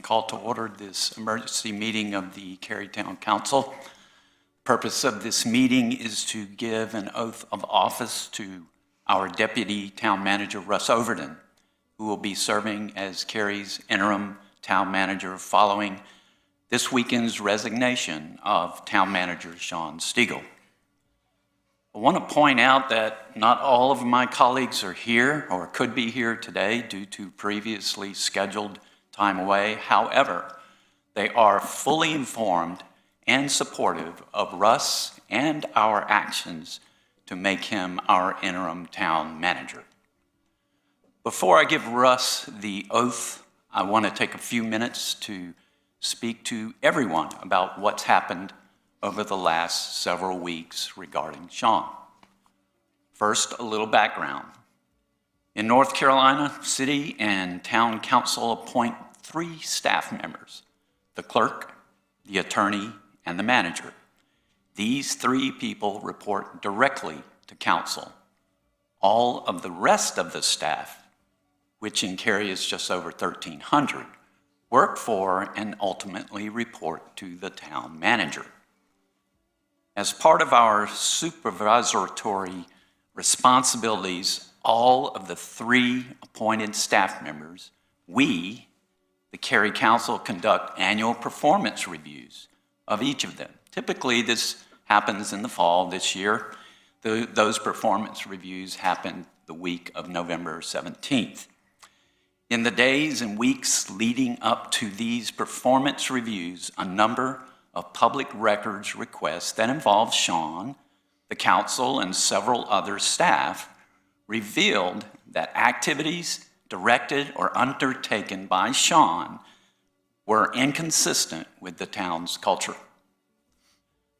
call to order this emergency meeting of the Cary Town Council. Purpose of this meeting is to give an oath of office to our Deputy Town Manager, Russ Overton, who will be serving as Cary's interim town manager following this weekend's resignation of Town Manager Sean Stiegel. I want to point out that not all of my colleagues are here or could be here today due to previously scheduled time away. However, they are fully informed and supportive of Russ and our actions to make him our interim town manager. Before I give Russ the oath, I want to take a few minutes to speak to everyone about what's happened over the last several weeks regarding Sean. First, a little background. In North Carolina, city and town council appoint 3 staff members: the clerk, the attorney, and the manager. These 3 people report directly to council. All of the rest of the staff, which in Cary is just over 1,300, work for and ultimately report to the town manager. As part of our supervisory responsibilities, all of the 3 appointed staff members, we, the Cary Council, conduct annual performance reviews of each of them. Typically, this happens in the fall. This year, those performance reviews happened the week of November 17th. In the days and weeks leading up to these performance reviews, a number of public records requests that involved Sean, the council, and several other staff revealed that activities directed or undertaken by Sean were inconsistent with the town's culture.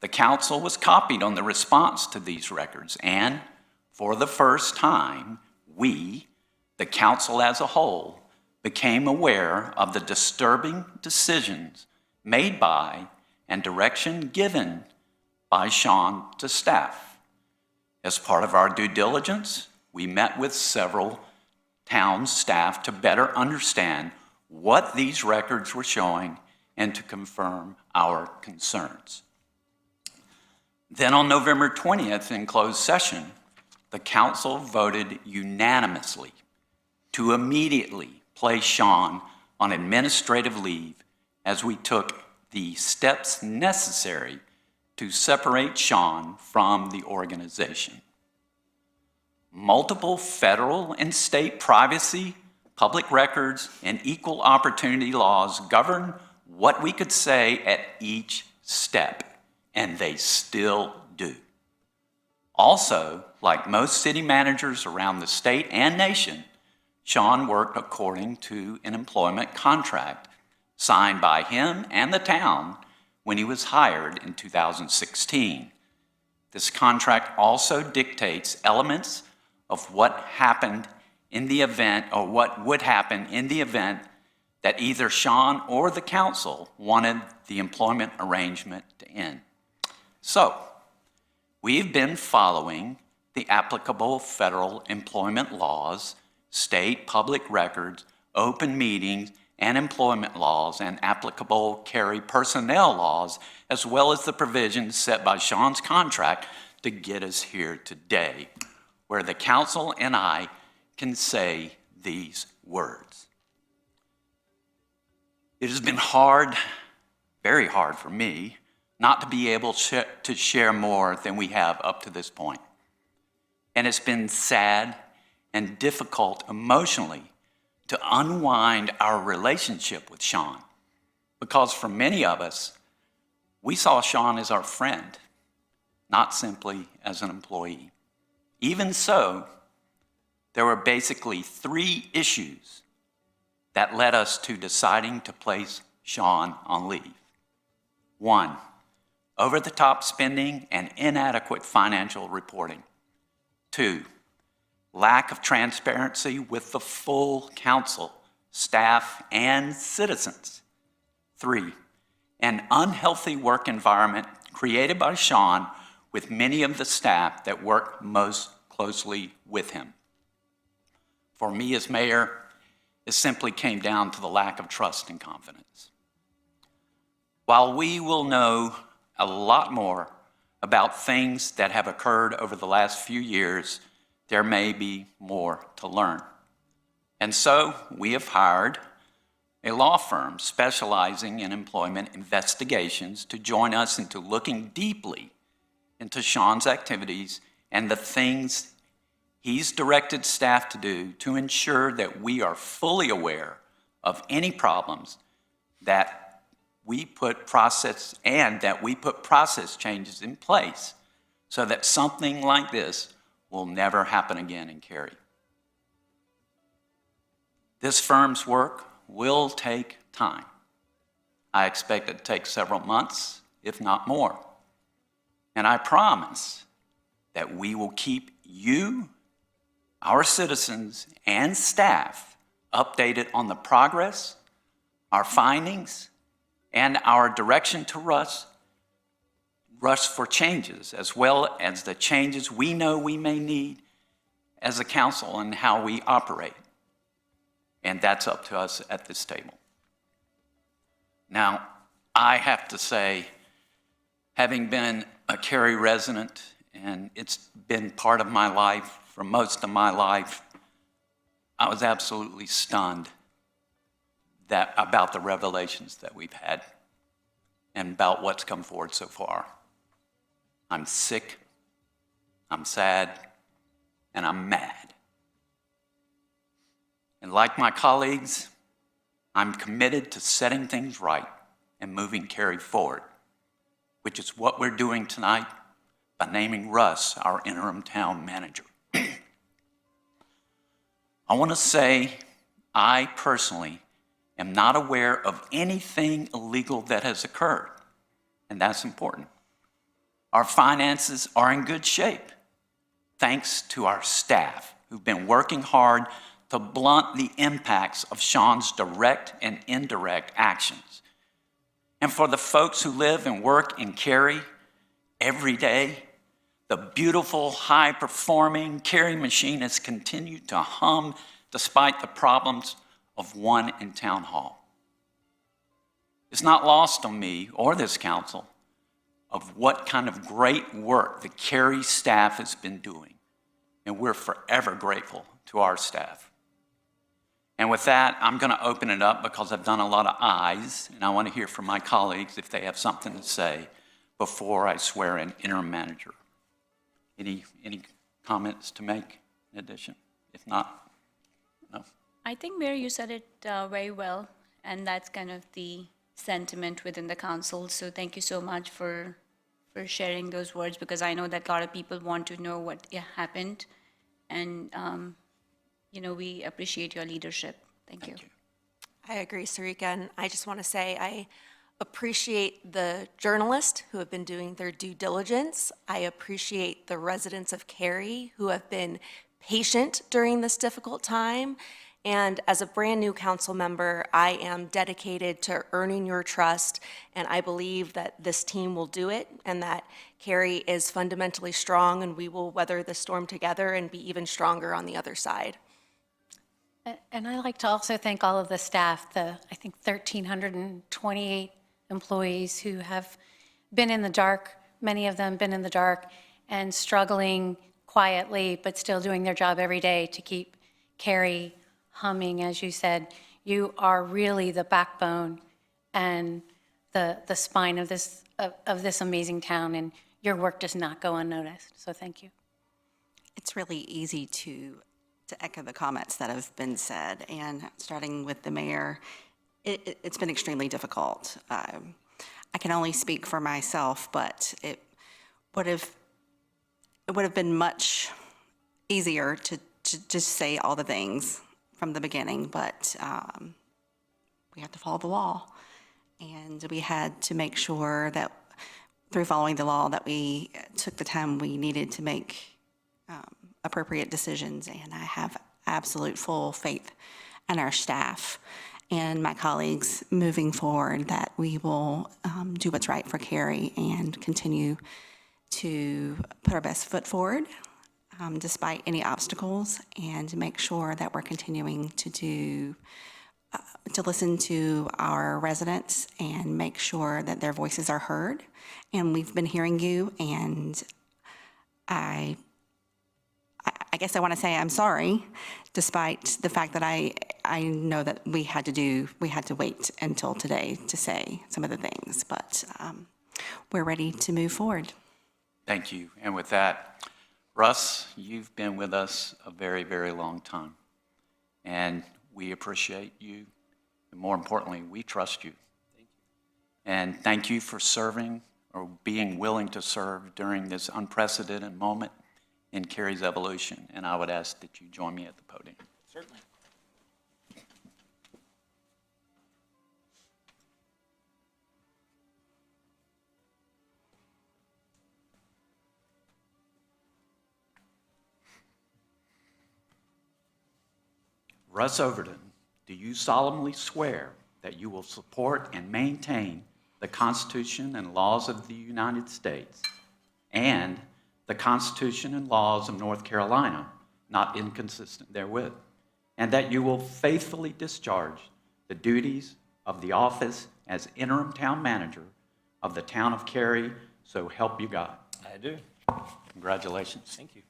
The council was copied on the response to these records, and for the first time, we, the council as a whole, became aware of the disturbing decisions made by and direction given by Sean to staff. As part of our due diligence, we met with several town staff to better understand what these records were showing and to confirm our concerns. Then on November 20th, in closed session, the council voted unanimously to immediately place Sean on administrative leave as we took the steps necessary to separate Sean from the organization. Multiple federal and state privacy, public records, and equal opportunity laws govern what we could say at each step, and they still do. Also, like most city managers around the state and nation, Sean worked according to an employment contract signed by him and the town when he was hired in 2016. This contract also dictates elements of what happened in the event, or what would happen in the event that either Sean or the council wanted the employment arrangement to end. So, we've been following the applicable federal employment laws, state public records, open meetings, and employment laws, and applicable Cary personnel laws, as well as the provisions set by Sean's contract to get us here today, where the council and I can say these words. It has been hard, very hard for me, not to be able to share more than we have up to this point. And it's been sad and difficult emotionally to unwind our relationship with Sean, because for many of us, we saw Sean as our friend, not simply as an employee. Even so, there were basically 3 issues that led us to deciding to place Sean on leave. 1, over-the-top spending and inadequate financial reporting. 2, lack of transparency with the full council, staff, and citizens. 3, an unhealthy work environment created by Sean with many of the staff that work most closely with him. For me as mayor, It simply came down to the lack of trust and confidence. While we will know a lot more about things that have occurred over the last few years, there may be more to learn. And so we have hired a law firm specializing in employment investigations to join us into looking deeply into Sean's activities and the things he's directed staff to do to ensure that we are fully aware of any problems, that we put process changes in place so that something like this will never happen again in Cary. This firm's work will take time. I expect it to take several months, if not more. And I promise that we will keep you, our citizens, and staff updated on the progress, our findings, and our direction to rush for changes, as well as the changes we know we may need as a council and how we operate. And that's up to us at this table. Now, I have to say, having been a Cary resident, and it's been part of my life for most of my life, I was absolutely stunned about the revelations that we've had and about what's come forward so far. I'm sick, I'm sad, and I'm mad. And like my colleagues, I'm committed to setting things right and moving Cary forward, which is what we're doing tonight by naming Russ our interim town manager. I want to say I personally am not aware of anything illegal that has occurred, and that's important. Our finances are in good shape, thanks to our staff who've been working hard to blunt the impacts of Sean's direct and indirect actions. And for the folks who live and work in Cary every day, the beautiful, high-performing Cary machine has continued to hum despite the problems of one in Town Hall. It's not lost on me or this council of what kind of great work the Cary staff has been doing, and we're forever grateful to our staff. And with that, I'm going to open it up because I've done a lot of ayes, and I want to hear from my colleagues if they have something to say before I swear in interim manager. Any comments to make in addition? If not, no. I think, Mayor, you said it very well, and that's kind of the sentiment within the council. So thank you so much for sharing those words, because I know that a lot of people want to know what happened, and we appreciate your leadership. Thank you. I agree, Sarika, and I just want to say I appreciate the journalists who have been doing their due diligence. I appreciate the residents of Cary who have been patient during this difficult time. And as a brand new council member, I am dedicated to earning your trust, and I believe that this team will do it, and that Cary is fundamentally strong, and we will weather the storm together and be even stronger on the other side. And I'd like to also thank all of the staff, I think 1,328 employees who have been in the dark, many of them been in the dark and struggling quietly, but still doing their job every day to keep Cary humming. As you said, you are really the backbone and the spine of this amazing town, and your work does not go unnoticed. So thank you. It's really easy to echo the comments that have been said, and starting with the mayor, it's been extremely difficult. I can only speak for myself, but it would have been much easier to just say all the things from the beginning, but we have to follow the law, and we had to make sure that through following the law that we took the time we needed to make appropriate decisions, and I have absolute full faith in our staff and my colleagues moving forward that we will do what's right for Cary and continue to put our best foot forward despite any obstacles, and make sure that we're continuing to listen to our residents and make sure that their voices are heard. And we've been hearing you, and I guess I want to say I'm sorry, despite the fact that I know that we had to wait until today to say some of the things, but we're ready to move forward. Thank you. And with that, Russ, you've been with us a very, very long time, and we appreciate you. And more importantly, we trust you. Thank you. And thank you for serving or being willing to serve during this unprecedented moment in Cary's evolution. And I would ask that you join me at the podium. Certainly. Russ Overton, do you solemnly swear that you will support and maintain the Constitution and laws of the United States and the Constitution and laws of North Carolina, not inconsistent therewith, and that you will faithfully discharge the duties of the office as interim town manager of the town of Cary, so help you God? I do. Congratulations. Thank you.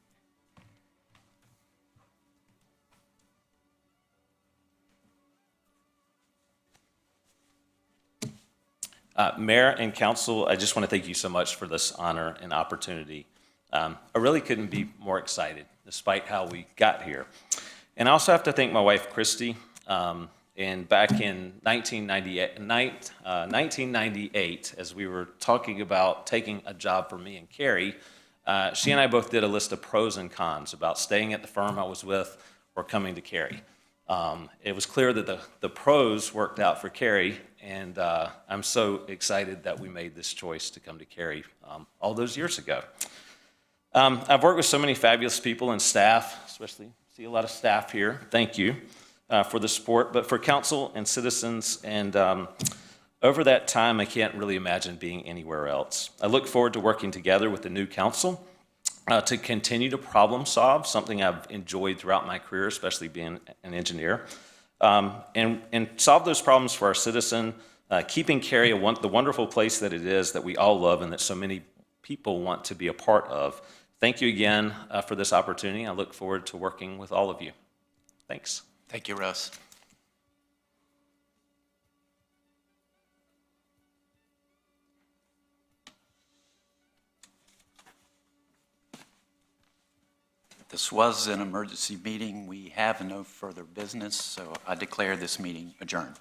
Mayor and council, I just want to thank you so much for this honor and opportunity. I really couldn't be more excited, despite how we got here. And I also have to thank my wife, Christy. And back in 1998, as we were talking about taking a job for me and Cary, she and I both did a list of pros and cons about staying at the firm I was with or coming to Cary. It was clear that the pros worked out for Cary, and I'm so excited that we made this choice to come to Cary all those years ago. I've worked with so many fabulous people and staff, especially see a lot of staff here. Thank you for the support, but for council and citizens, and over that time, I can't really imagine being anywhere else. I look forward to working together with the new council to continue to problem solve, something I've enjoyed throughout my career, especially being an engineer, and solve those problems for our citizen, keeping Cary the wonderful place that it is, that we all love and that so many people want to be a part of. Thank you again for this opportunity. I look forward to working with all of you. Thanks. Thank you, Russ. This was an emergency meeting. We have no further business, so I declare this meeting adjourned.